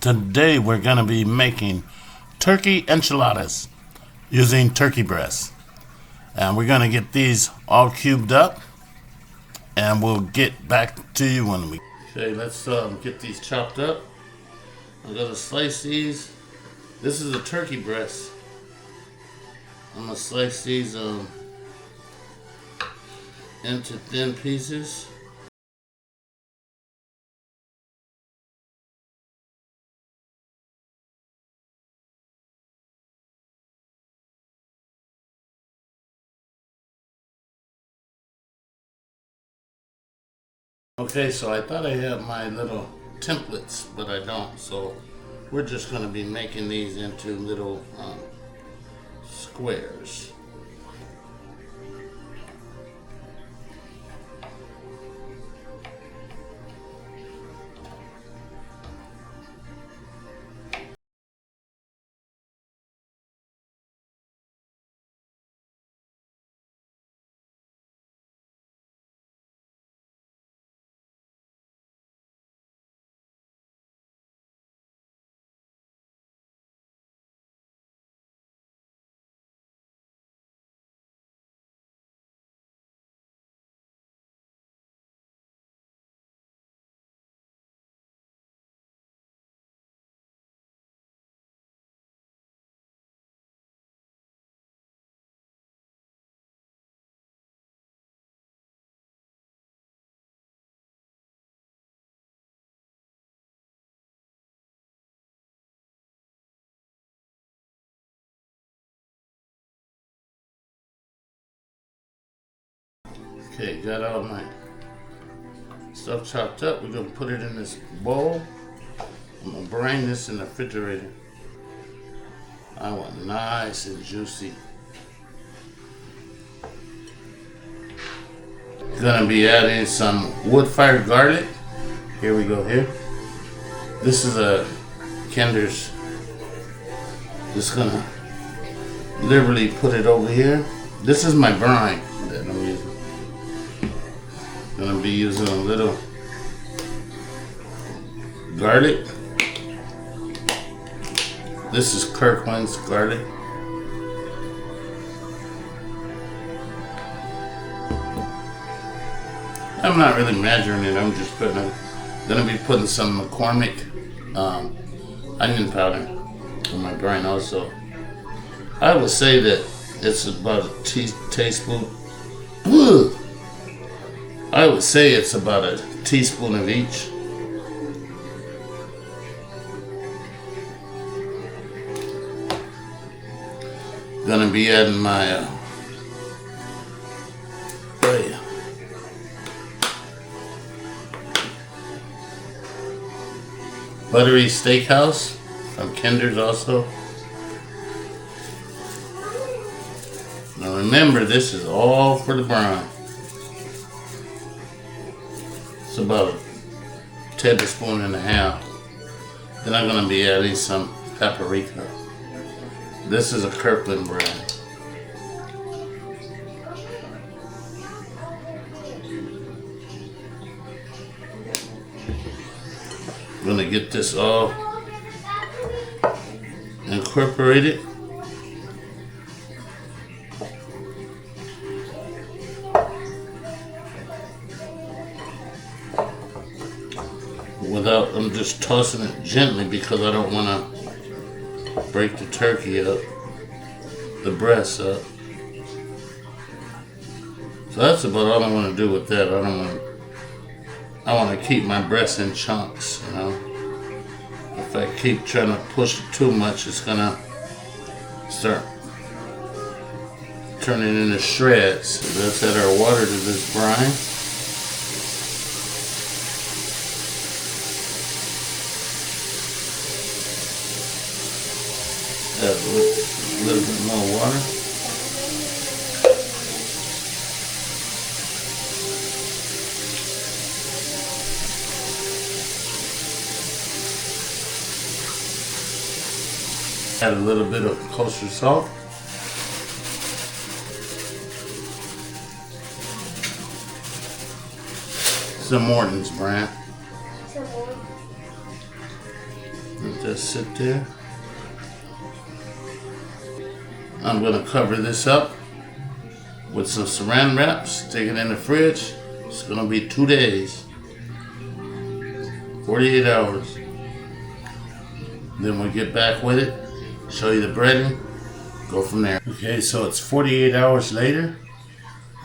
Today we're going to be making turkey enchiladas using turkey breast. And we're going to get these all cubed up and we'll get back to you when we... Okay, let's get these chopped up. I'm going to slice these. This is a turkey breast. I'm going to slice these into thin pieces. Okay, so I thought I had my little templates, but I don't. So we're just going to be making these into little squares. Okay, got all my stuff chopped up. We're going to put it in this bowl. I'm going to brine this in the refrigerator. I want nice and juicy. Gonna be adding some wood-fired garlic. Here we go here. This is a Kinder's. Just gonna liberally put it over here. This is my brine that I'm using. Gonna be using a little garlic. This is Kirkland's garlic. I'm not really measuring it. I'm just gonna be putting some McCormick onion powder in my brine also. I would say that it's about a teaspoon. Ugh. I would say it's about a teaspoon of each. Gonna be adding my buttery steakhouse from Kinder's also. Now remember, this is all for the brine. It's about a tablespoon and a half. Then I'm going to be adding some paprika. This is a Kirkland brand. I'm going to get this all incorporated. I'm just tossing it gently because I don't want to break the turkey up, the breast up. So that's about all I want to do with that. I want to keep my breast in chunks, you know. If I keep trying to push it too much, it's gonna start turning into shreds. So let's add our water to this brine. Add a little bit more water. Add a little bit of kosher salt. Some Morton's brand. that sit there. I'm gonna cover this up with some saran wraps, take it in the fridge. It's gonna be 2 days, 48 hours. Then we'll get back with it, show you the breading, go from there. Okay, so it's 48 hours later.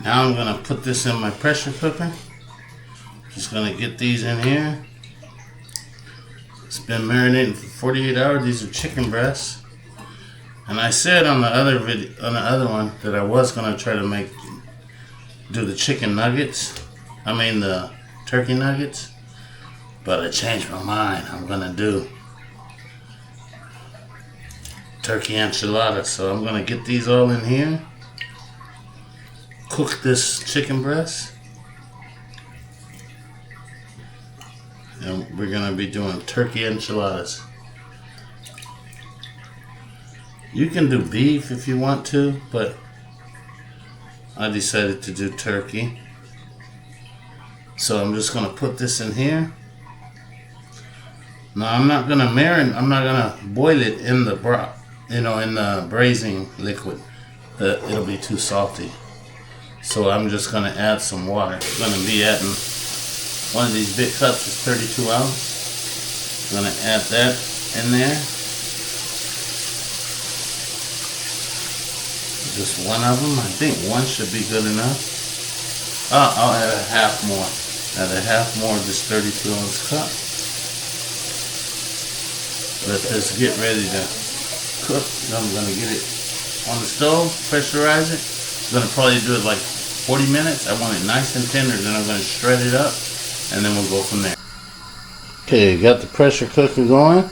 Now I'm gonna put this in my pressure cooker. Just gonna get these in here. It's been marinating for 48 hours. These are chicken breasts. And I said on the other video, on the other one, that I was gonna try to do the chicken nuggets. I mean the turkey nuggets. But I changed my mind. I'm gonna do turkey enchiladas. So I'm gonna get these all in here. Cook this chicken breast. And we're gonna be doing turkey enchiladas. You can do beef if you want to, but I decided to do turkey. So I'm just gonna put this in here. Now I'm not gonna boil it in the in the braising liquid. It'll be too salty. So I'm just gonna add some water. I'm gonna be adding one of these big cups is 32 ounce. I'm gonna add that in there. Just one of them. I think one should be good enough. I'll add a half more. Add a half more of this 32 ounce cup. Let this get ready to cook. I'm going to get it on the stove, pressurize it. I'm going to probably do it like 40 minutes. I want it nice and tender. Then I'm going to shred it up and then we'll go from there. Okay, got the pressure cooker going.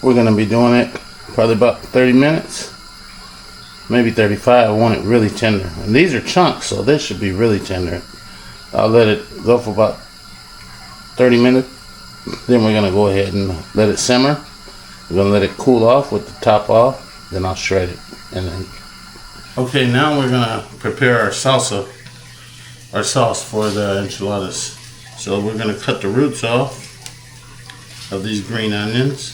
We're going to be doing it probably about 30 minutes. Maybe 35. I want it really tender. And these are chunks, so they should be really tender. I'll let it go for about 30 minutes. Then we're going to go ahead and let it simmer. We're going to let it cool off with the top off. Then I'll shred it. Okay, now we're going to prepare our sauce for the enchiladas. So we're going to cut the roots off of these green onions.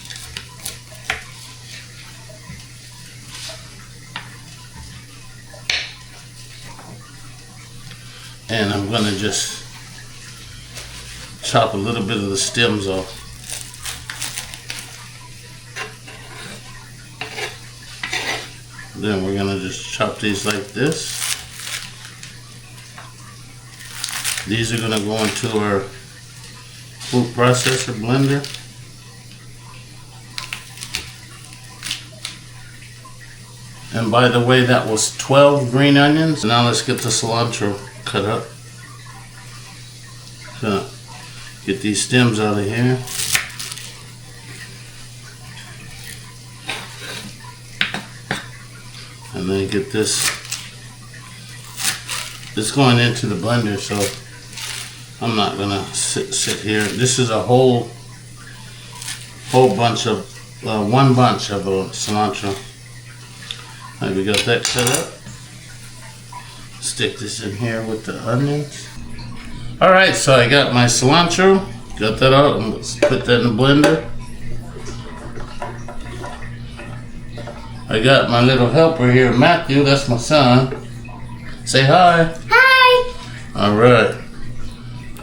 And I'm going to just chop a little bit of the stems off. Then we're going to just chop these like this. These are going to go into our food processor blender. And by the way, that was 12 green onions. Now let's get the cilantro cut up. So get these stems out of here. And then get this. It's going into the blender, so I'm not gonna sit here. This is a whole bunch of one bunch of cilantro. All right, we got that cut up. Stick this in here with the onions. All right, so I got my cilantro. Got that out. Let's put that in the blender. I got my little helper here, Matthew. That's my son. Say hi. Hi. All right.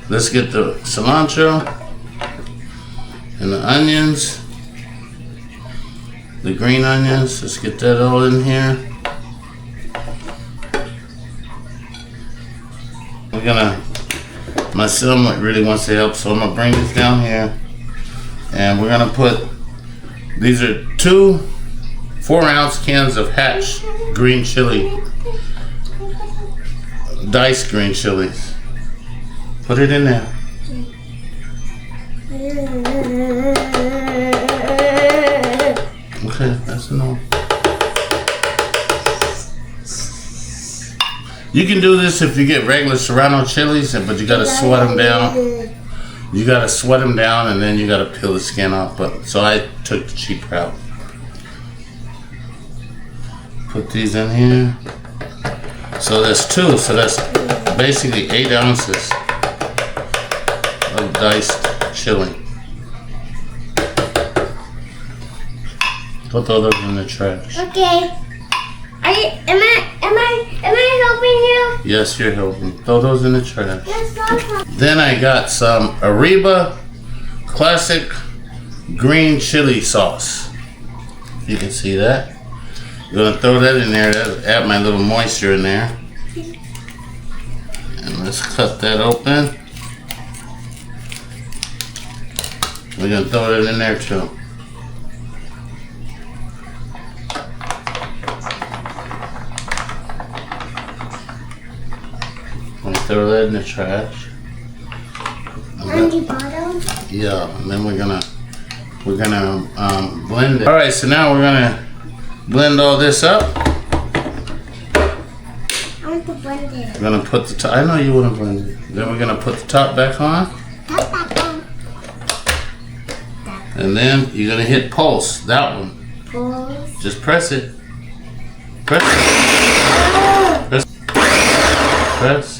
Let's get the cilantro and the onions, the green onions. Let's get that all in here. My son really wants to help, so I'm gonna bring this down here, and we're gonna put. These are 2 4-ounce cans of Hatch green chili, diced green chilies. Put it in there. Okay, that's enough. You can do this if you get regular Serrano chilies, but you gotta sweat them down. You gotta sweat them down, and then you gotta peel the skin off. So I took the cheap route. Put these in here. So there's 2, so that's basically 8 ounces of diced chili. Put those in the trash. Okay. Am I helping you? Yes, you're helping. Throw those in the trash. Yes, Papa. Then I got some Ariba Classic Green Chili Sauce. You can see that. I'm gonna throw that in there. That'll add my little moisture in there. And let's cut that open. We're gonna throw it in there too. We throw that in the trash. On the bottom? Yeah, and then we're gonna blend it. All right, so now we're gonna blend all this up. I want to blend it. We're gonna put the top. I know you want to blend it. Then we're gonna put the top back on, Top back on. and then you're gonna hit pulse. That one. Pulse. Just press it. Press it. Press. Press.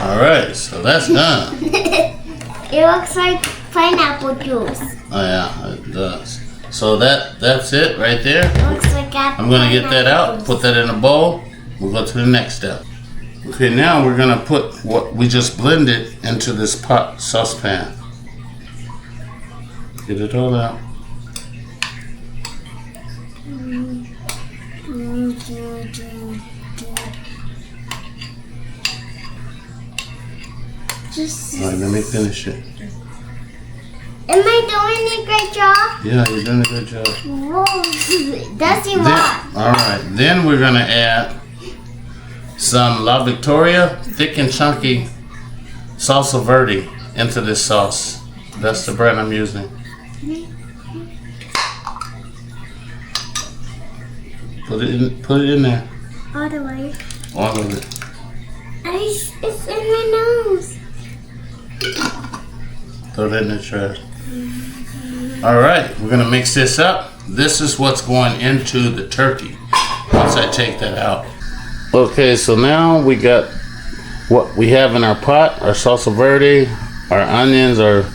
Alright, so that's done. It looks like pineapple juice. Oh yeah, it does. So that's it right there. It looks like I'm gonna get that out, put that in a bowl. We'll go to the next step. Okay, now we're gonna put what we just blended into this pot saucepan. Get it all out. Alright, let me finish it. Am I doing a great job? Yeah, you're doing a good job. Whoa, does he want? Alright, then we're gonna add some La Victoria thick and chunky salsa verde into this sauce. That's the brand I'm using. Put it in there. All the way. All of it. It's in my nose. Throw that in the trash. Alright, we're gonna mix this up. This is what's going into the turkey once I take that out. Okay, so now we got what we have in our pot, our salsa verde, our onions, our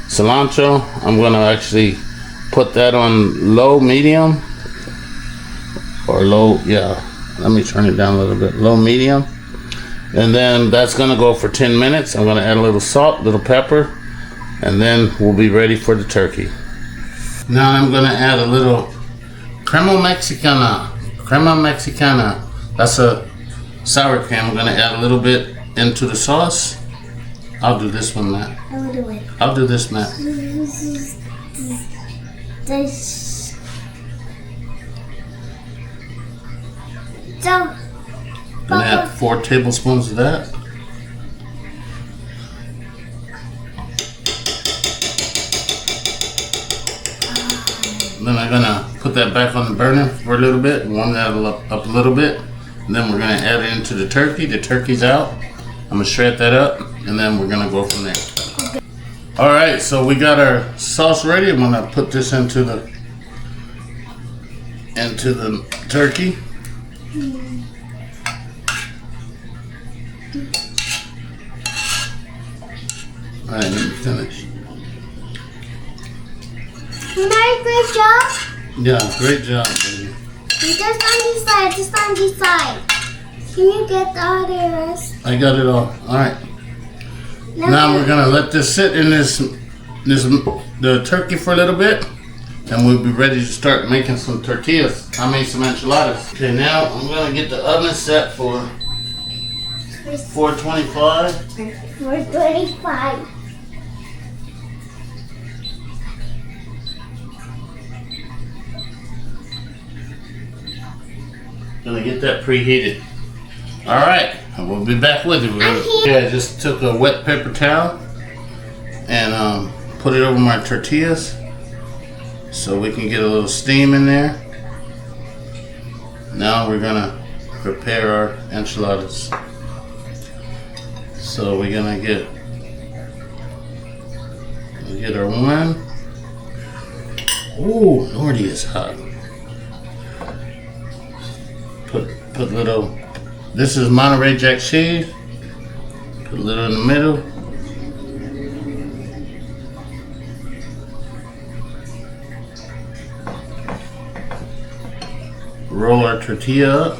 cilantro. I'm gonna actually put that on low, medium, or low, yeah. Let me turn it down a little bit. Low, medium. And then that's gonna go for 10 minutes. I'm gonna add a little salt, little pepper, and then we'll be ready for the turkey. Now I'm gonna add a little crema mexicana. Crema mexicana. That's a sour cream. I'm gonna add a little bit into the sauce. I'll do this one, Matt. I will do it. I'll do this, Matt. This. So. Gonna add 4 tablespoons of that. Then I'm gonna put that back on the burner for a little bit, warm that up a little bit. And then we're gonna add it into the turkey. The turkey's out. I'm gonna shred that up, and then we're gonna go from there. Okay. All right, so we got our sauce ready. I'm gonna put this into the turkey. All right, let me finish. Great job. Yeah, great job, baby. Just on this side, just on this side. Can you get the other rest? I got it all. All right. Now we're gonna let this sit in the turkey for a little bit, and we'll be ready to start making some tortillas. I made some enchiladas. Okay, now I'm gonna get the oven set for 425. 425. Gonna get that preheated. All right, we'll be back with you. Yeah, I just took a wet paper towel and put it over my tortillas so we can get a little steam in there. Now we're gonna prepare our enchiladas. So we're gonna get our one. Ooh, Lordy, it's hot. Put Put little, this is Monterey Jack cheese. Put a little in the middle. Roll our tortilla up.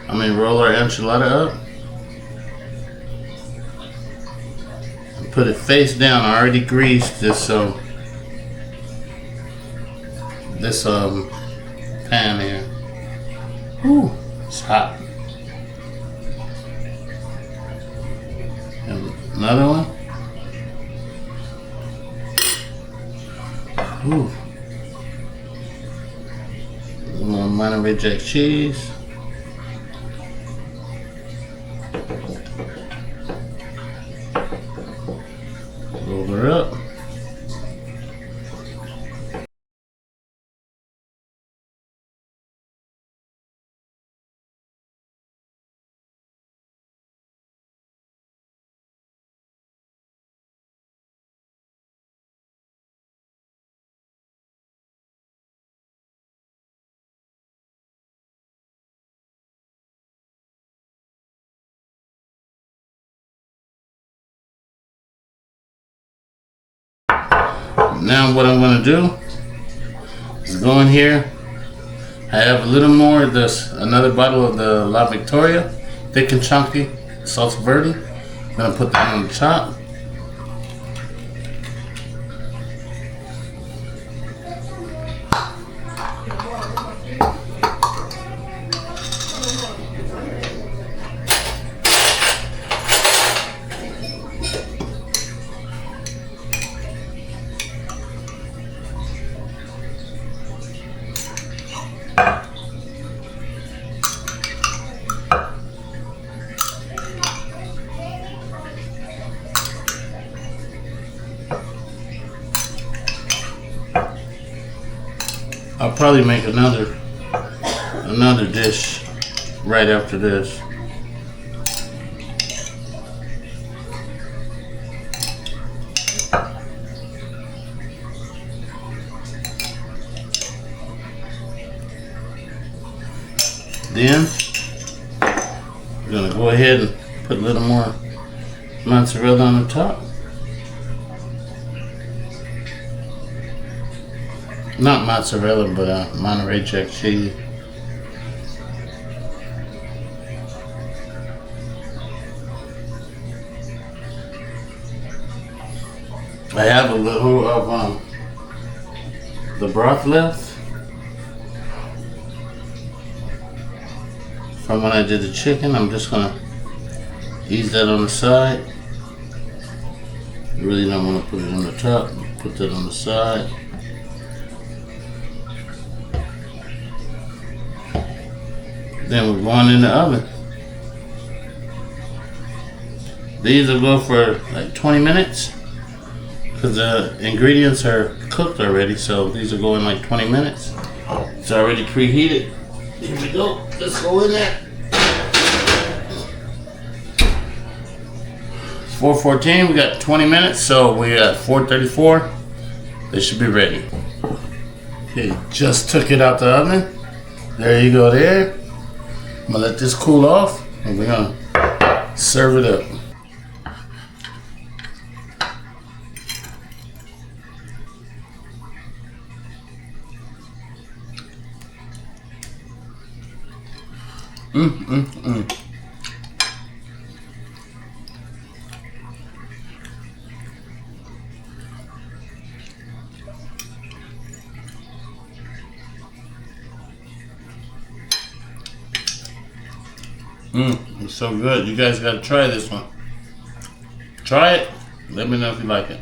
Roll our enchilada up. And put it face down. I already greased this pan here. Whew, it's hot. And another one. Whew. More Monterey Jack cheese. Roll her up. Now what I'm going to do is go in here. I have a little more of this, another bottle of the La Victoria, thick and chunky salsa verde. I'm going to put that on the top. I'll probably make another dish right after this. Then we're gonna go ahead and put a little more mozzarella on the top. Not mozzarella, but Monterey Jack cheese. I have a little of the broth left from when I did the chicken. I'm just gonna ease that on the side. You really don't want to put it on the top. Put that on the side. Then we're going in the oven. These will go for like 20 minutes because the ingredients are cooked already, so these will go in like 20 minutes. It's already preheated. Here we go. Let's go in there. 4:14. We got 20 minutes, so we got 4:34. They should be ready. Okay, just took it out the oven. There you go there. I'm gonna let this cool off and we're gonna serve it up. It's so good. You guys gotta try this one. Try it. Let me know if you like it.